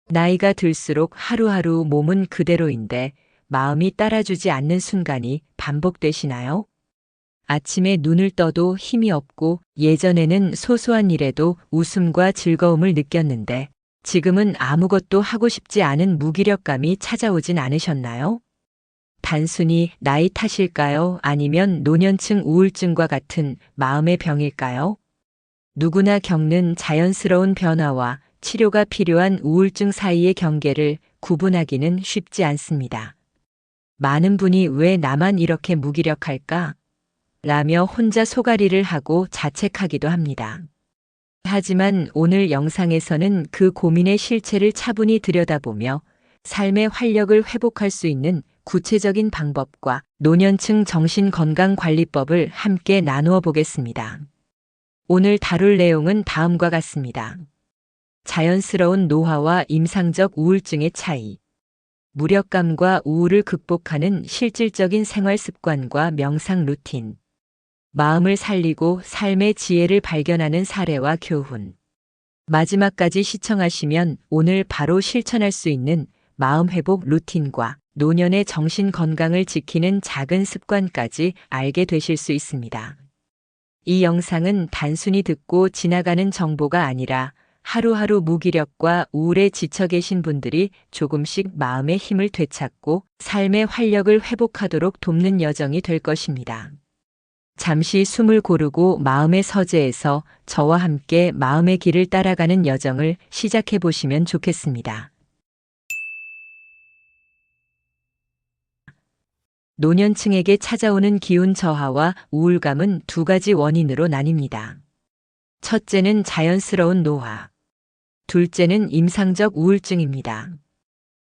나이가 들수록 하루하루 몸은 그대로인데 마음이 따라주지 않는 순간이 반복되시나요? 아침에 눈을 떠도 힘이 없고 예전에는 소소한 일에도 웃음과 즐거움을 느꼈는데 지금은 아무것도 하고 싶지 않은 무기력감이 찾아오진 않으셨나요? 단순히 나이 탓일까요? 아니면 노년층 우울증과 같은 마음의 병일까요? 누구나 겪는 자연스러운 변화와 치료가 필요한 우울증 사이의 경계를 구분하기는 쉽지 않습니다. 많은 분이 왜 나만 이렇게 무기력할까? 라며 혼자 소가리를 하고 자책하기도 합니다. 하지만 오늘 영상에서는 그 고민의 실체를 차분히 들여다보며 삶의 활력을 회복할 수 있는 구체적인 방법과 노년층 정신건강관리법을 함께 나누어 보겠습니다. 오늘 다룰 내용은 다음과 같습니다. 자연스러운 노화와 임상적 우울증의 차이, 무력감과 우울을 극복하는 실질적인 생활 습관과 명상 루틴, 마음을 살리고 삶의 지혜를 발견하는 사례와 교훈. 마지막까지 시청하시면 오늘 바로 실천할 수 있는 마음 회복 루틴과 노년의 정신 건강을 지키는 작은 습관까지 알게 되실 수 있습니다. 이 영상은 단순히 듣고 지나가는 정보가 아니라 하루하루 무기력과 우울에 지쳐 계신 분들이 조금씩 마음의 힘을 되찾고 삶의 활력을 회복하도록 돕는 여정이 될 것입니다. 잠시 숨을 고르고 마음의 서재에서 저와 함께 마음의 길을 따라가는 여정을 시작해 보시면 좋겠습니다. 노년층에게 찾아오는 기운 저하와 우울감은 두 가지 원인으로 나뉩니다. 첫째는 자연스러운 노화. 둘째는 임상적 우울증입니다.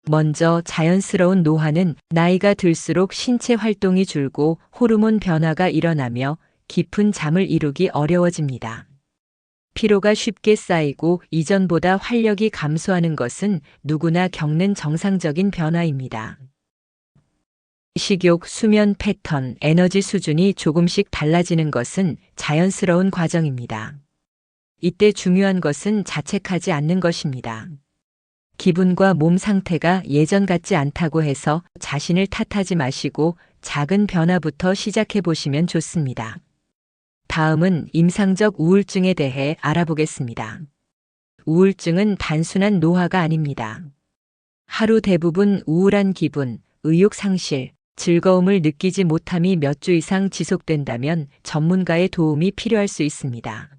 먼저 자연스러운 노화는 나이가 들수록 신체 활동이 줄고 호르몬 변화가 일어나며 깊은 잠을 이루기 어려워집니다. 피로가 쉽게 쌓이고 이전보다 활력이 감소하는 것은 누구나 겪는 정상적인 변화입니다. 식욕, 수면 패턴, 에너지 수준이 조금씩 달라지는 것은 자연스러운 과정입니다. 이때 중요한 것은 자책하지 않는 것입니다. 기분과 몸 상태가 예전 같지 않다고 해서 자신을 탓하지 마시고 작은 변화부터 시작해 보시면 좋습니다. 다음은 임상적 우울증에 대해 알아보겠습니다. 우울증은 단순한 노화가 아닙니다. 하루 대부분 우울한 기분, 의욕 상실, 즐거움을 느끼지 못함이 몇 주 이상 지속된다면 전문가의 도움이 필요할 수 있습니다.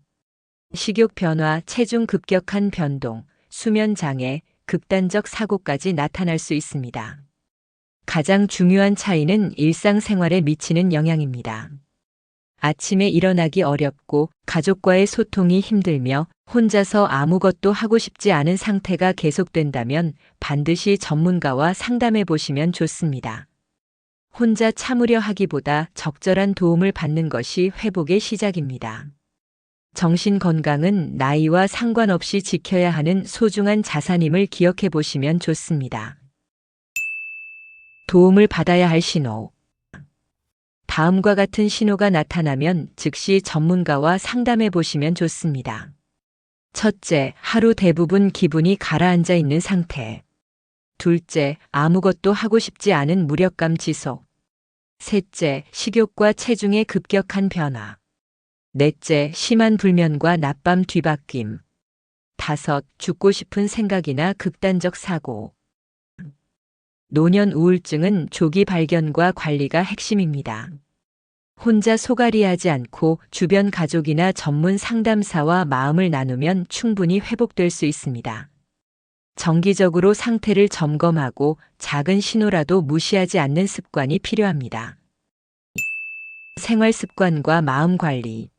식욕 변화, 체중 급격한 변동, 수면 장애, 극단적 사고까지 나타날 수 있습니다. 가장 중요한 차이는 일상생활에 미치는 영향입니다. 아침에 일어나기 어렵고 가족과의 소통이 힘들며 혼자서 아무것도 하고 싶지 않은 상태가 계속된다면 반드시 전문가와 상담해 보시면 좋습니다. 혼자 참으려 하기보다 적절한 도움을 받는 것이 회복의 시작입니다. 정신 건강은 나이와 상관없이 지켜야 하는 소중한 자산임을 기억해 보시면 좋습니다. 도움을 받아야 할 신호. 다음과 같은 신호가 나타나면 즉시 전문가와 상담해 보시면 좋습니다. 첫째, 하루 대부분 기분이 가라앉아 있는 상태. 둘째, 아무것도 하고 싶지 않은 무력감 지속. 셋째, 식욕과 체중의 급격한 변화. 넷째, 심한 불면과 낮밤 뒤바뀜. 다섯, 죽고 싶은 생각이나 극단적 사고. 노년 우울증은 조기 발견과 관리가 핵심입니다. 혼자 소갈이하지 않고 주변 가족이나 전문 상담사와 마음을 나누면 충분히 회복될 수 있습니다. 정기적으로 상태를 점검하고 작은 신호라도 무시하지 않는 습관이 필요합니다. 생활 습관과 마음 관리.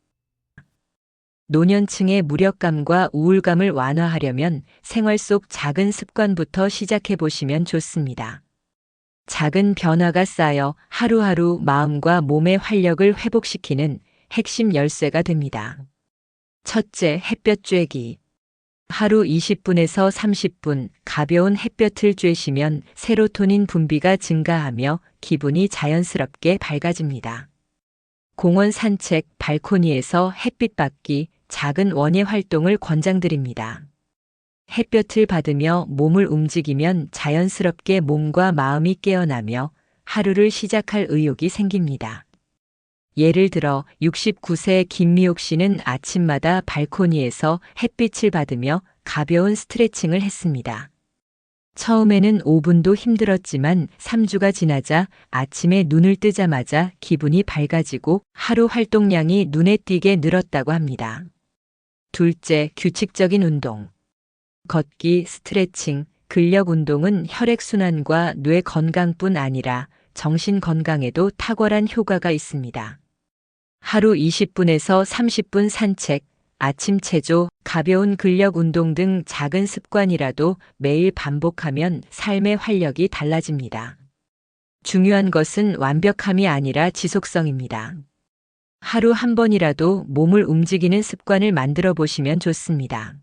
노년층의 무력감과 우울감을 완화하려면 생활 속 작은 습관부터 시작해 보시면 좋습니다. 작은 변화가 쌓여 하루하루 마음과 몸의 활력을 회복시키는 핵심 열쇠가 됩니다. 첫째, 햇볕 쬐기. 하루 20분에서 30분 가벼운 햇볕을 쬐시면 세로토닌 분비가 증가하며 기분이 자연스럽게 밝아집니다. 공원 산책, 발코니에서 햇빛 받기, 작은 원예 활동을 권장드립니다. 햇볕을 받으며 몸을 움직이면 자연스럽게 몸과 마음이 깨어나며 하루를 시작할 의욕이 생깁니다. 예를 들어 69세 김미옥 씨는 아침마다 발코니에서 햇빛을 받으며 가벼운 스트레칭을 했습니다. 처음에는 5분도 힘들었지만 3주가 지나자 아침에 눈을 뜨자마자 기분이 밝아지고 하루 활동량이 눈에 띄게 늘었다고 합니다. 둘째, 규칙적인 운동. 걷기, 스트레칭, 근력 운동은 혈액순환과 뇌 건강뿐 아니라 정신 건강에도 탁월한 효과가 있습니다. 하루 20분에서 30분 산책, 아침 체조, 가벼운 근력 운동 등 작은 습관이라도 매일 반복하면 삶의 활력이 달라집니다. 중요한 것은 완벽함이 아니라 지속성입니다. 하루 한 번이라도 몸을 움직이는 습관을 만들어 보시면 좋습니다.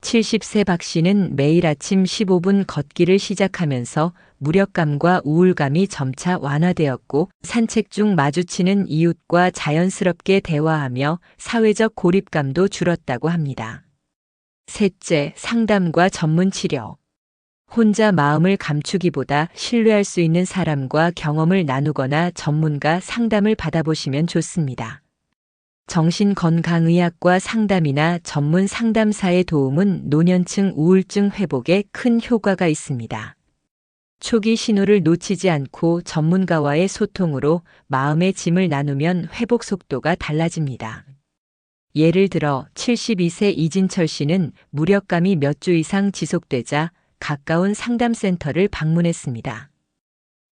70세 박 씨는 매일 아침 15분 걷기를 시작하면서 무력감과 우울감이 점차 완화되었고 산책 중 마주치는 이웃과 자연스럽게 대화하며 사회적 고립감도 줄었다고 합니다. 셋째, 상담과 전문 치료. 혼자 마음을 감추기보다 신뢰할 수 있는 사람과 경험을 나누거나 전문가 상담을 받아보시면 좋습니다. 정신건강의학과 상담이나 전문 상담사의 도움은 노년층 우울증 회복에 큰 효과가 있습니다. 초기 신호를 놓치지 않고 전문가와의 소통으로 마음의 짐을 나누면 회복 속도가 달라집니다. 예를 들어 72세 이진철 씨는 무력감이 몇 주 이상 지속되자 가까운 상담센터를 방문했습니다.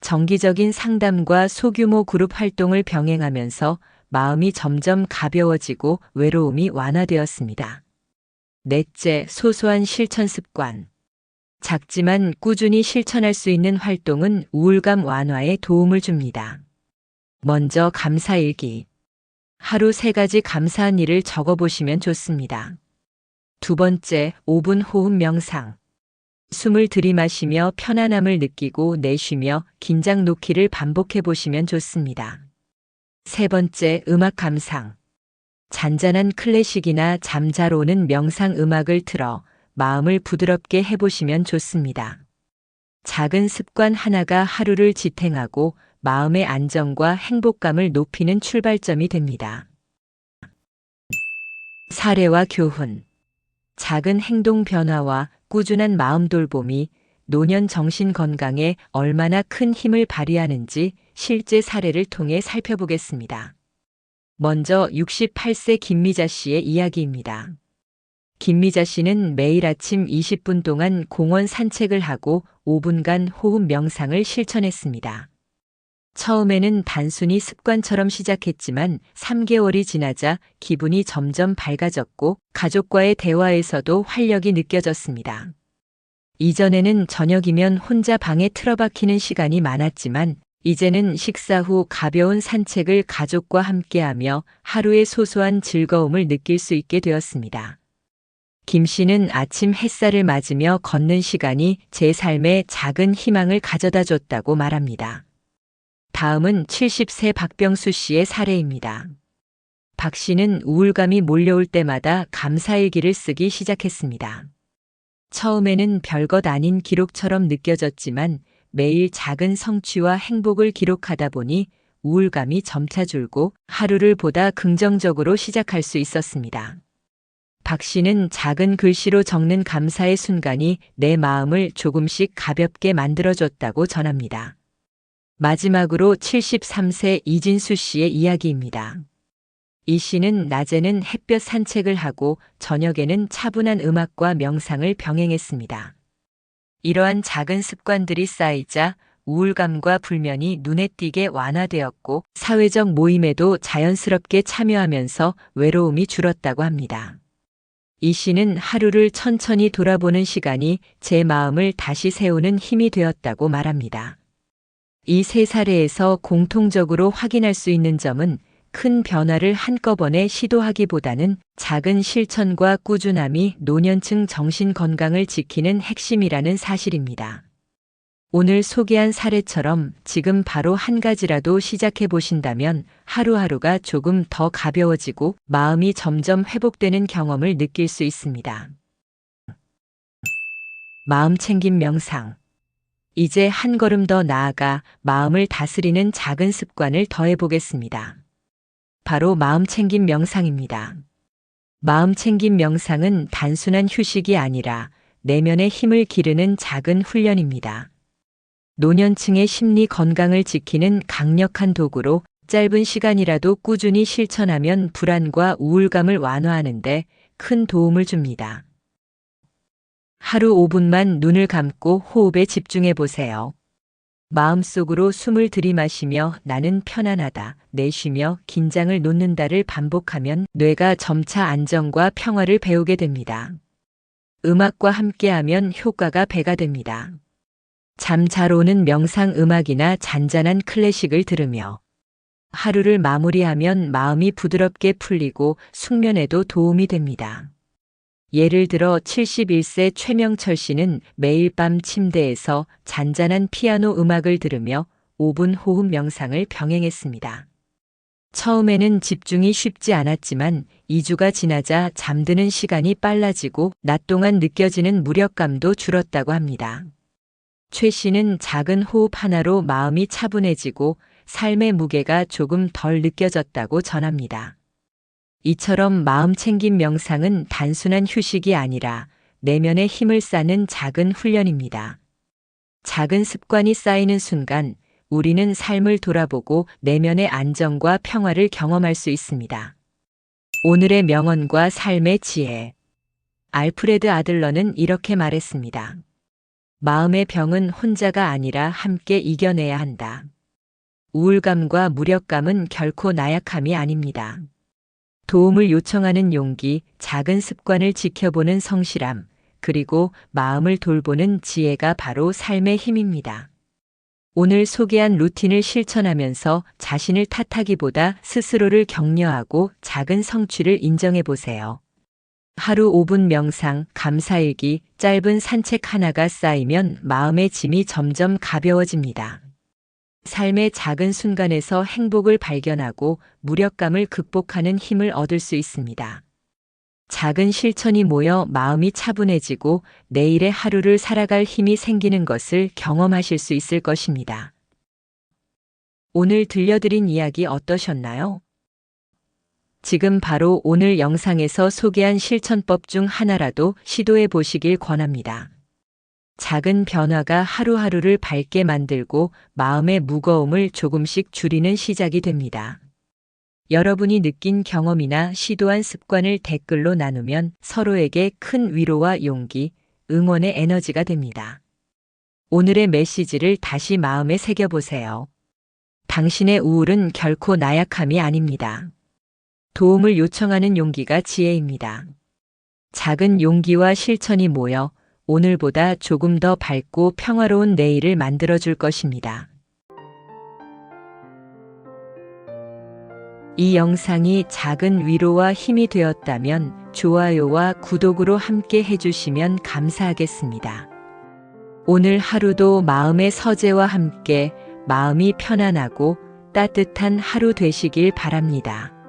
정기적인 상담과 소규모 그룹 활동을 병행하면서 마음이 점점 가벼워지고 외로움이 완화되었습니다. 넷째, 소소한 실천 습관. 작지만 꾸준히 실천할 수 있는 활동은 우울감 완화에 도움을 줍니다. 먼저 감사일기. 하루 3가지 감사한 일을 적어보시면 좋습니다. 두 번째, 5분 호흡 명상. 숨을 들이마시며 편안함을 느끼고 내쉬며 긴장 놓기를 반복해 보시면 좋습니다. 세 번째, 음악 감상. 잔잔한 클래식이나 잠 잘 오는 명상 음악을 틀어 마음을 부드럽게 해보시면 좋습니다. 작은 습관 하나가 하루를 지탱하고 마음의 안정과 행복감을 높이는 출발점이 됩니다. 사례와 교훈. 작은 행동 변화와 꾸준한 마음 돌봄이 노년 정신 건강에 얼마나 큰 힘을 발휘하는지 실제 사례를 통해 살펴보겠습니다. 먼저 68세 김미자 씨의 이야기입니다. 김미자 씨는 매일 아침 20분 동안 공원 산책을 하고 5분간 호흡 명상을 실천했습니다. 처음에는 단순히 습관처럼 시작했지만 3개월이 지나자 기분이 점점 밝아졌고 가족과의 대화에서도 활력이 느껴졌습니다. 이전에는 저녁이면 혼자 방에 틀어박히는 시간이 많았지만 이제는 식사 후 가벼운 산책을 가족과 함께하며 하루의 소소한 즐거움을 느낄 수 있게 되었습니다. 김 씨는 아침 햇살을 맞으며 걷는 시간이 제 삶에 작은 희망을 가져다 줬다고 말합니다. 다음은 70세 박병수 씨의 사례입니다. 박 씨는 우울감이 몰려올 때마다 감사일기를 쓰기 시작했습니다. 처음에는 별것 아닌 기록처럼 느껴졌지만 매일 작은 성취와 행복을 기록하다 보니 우울감이 점차 줄고 하루를 보다 긍정적으로 시작할 수 있었습니다. 박 씨는 작은 글씨로 적는 감사의 순간이 내 마음을 조금씩 가볍게 만들어줬다고 전합니다. 마지막으로 73세 이진수 씨의 이야기입니다. 이 씨는 낮에는 햇볕 산책을 하고 저녁에는 차분한 음악과 명상을 병행했습니다. 이러한 작은 습관들이 쌓이자 우울감과 불면이 눈에 띄게 완화되었고 사회적 모임에도 자연스럽게 참여하면서 외로움이 줄었다고 합니다. 이 씨는 하루를 천천히 돌아보는 시간이 제 마음을 다시 세우는 힘이 되었다고 말합니다. 이 세 사례에서 공통적으로 확인할 수 있는 점은 큰 변화를 한꺼번에 시도하기보다는 작은 실천과 꾸준함이 노년층 정신 건강을 지키는 핵심이라는 사실입니다. 오늘 소개한 사례처럼 지금 바로 한 가지라도 시작해 보신다면 하루하루가 조금 더 가벼워지고 마음이 점점 회복되는 경험을 느낄 수 있습니다. 마음 챙김 명상. 이제 한 걸음 더 나아가 마음을 다스리는 작은 습관을 더해 보겠습니다. 바로 마음 챙김 명상입니다. 마음 챙김 명상은 단순한 휴식이 아니라 내면의 힘을 기르는 작은 훈련입니다. 노년층의 심리 건강을 지키는 강력한 도구로 짧은 시간이라도 꾸준히 실천하면 불안과 우울감을 완화하는데 큰 도움을 줍니다. 하루 5분만 눈을 감고 호흡에 집중해 보세요. 마음속으로 숨을 들이마시며 나는 편안하다, 내쉬며 긴장을 놓는다를 반복하면 뇌가 점차 안정과 평화를 배우게 됩니다. 음악과 함께하면 효과가 배가 됩니다. 잠 잘 오는 명상 음악이나 잔잔한 클래식을 들으며 하루를 마무리하면 마음이 부드럽게 풀리고 숙면에도 도움이 됩니다. 예를 들어 71세 최명철 씨는 매일 밤 침대에서 잔잔한 피아노 음악을 들으며 5분 호흡 명상을 병행했습니다. 처음에는 집중이 쉽지 않았지만 2주가 지나자 잠드는 시간이 빨라지고 낮 동안 느껴지는 무력감도 줄었다고 합니다. 최 씨는 작은 호흡 하나로 마음이 차분해지고 삶의 무게가 조금 덜 느껴졌다고 전합니다. 이처럼 마음 챙김 명상은 단순한 휴식이 아니라 내면의 힘을 쌓는 작은 훈련입니다. 작은 습관이 쌓이는 순간 우리는 삶을 돌아보고 내면의 안정과 평화를 경험할 수 있습니다. 오늘의 명언과 삶의 지혜. 알프레드 아들러는 이렇게 말했습니다. 마음의 병은 혼자가 아니라 함께 이겨내야 한다. 우울감과 무력감은 결코 나약함이 아닙니다. 도움을 요청하는 용기, 작은 습관을 지켜보는 성실함, 그리고 마음을 돌보는 지혜가 바로 삶의 힘입니다. 오늘 소개한 루틴을 실천하면서 자신을 탓하기보다 스스로를 격려하고 작은 성취를 인정해 보세요. 하루 5분 명상, 감사일기, 짧은 산책 하나가 쌓이면 마음의 짐이 점점 가벼워집니다. 삶의 작은 순간에서 행복을 발견하고 무력감을 극복하는 힘을 얻을 수 있습니다. 작은 실천이 모여 마음이 차분해지고 내일의 하루를 살아갈 힘이 생기는 것을 경험하실 수 있을 것입니다. 오늘 들려드린 이야기 어떠셨나요? 지금 바로 오늘 영상에서 소개한 실천법 중 하나라도 시도해 보시길 권합니다. 작은 변화가 하루하루를 밝게 만들고 마음의 무거움을 조금씩 줄이는 시작이 됩니다. 여러분이 느낀 경험이나 시도한 습관을 댓글로 나누면 서로에게 큰 위로와 용기, 응원의 에너지가 됩니다. 오늘의 메시지를 다시 마음에 새겨보세요. 당신의 우울은 결코 나약함이 아닙니다. 도움을 요청하는 용기가 지혜입니다. 작은 용기와 실천이 모여 오늘보다 조금 더 밝고 평화로운 내일을 만들어줄 것입니다. 이 영상이 작은 위로와 힘이 되었다면 좋아요와 구독으로 함께 해주시면 감사하겠습니다. 오늘 하루도 마음의 서재와 함께 마음이 편안하고 따뜻한 하루 되시길 바랍니다.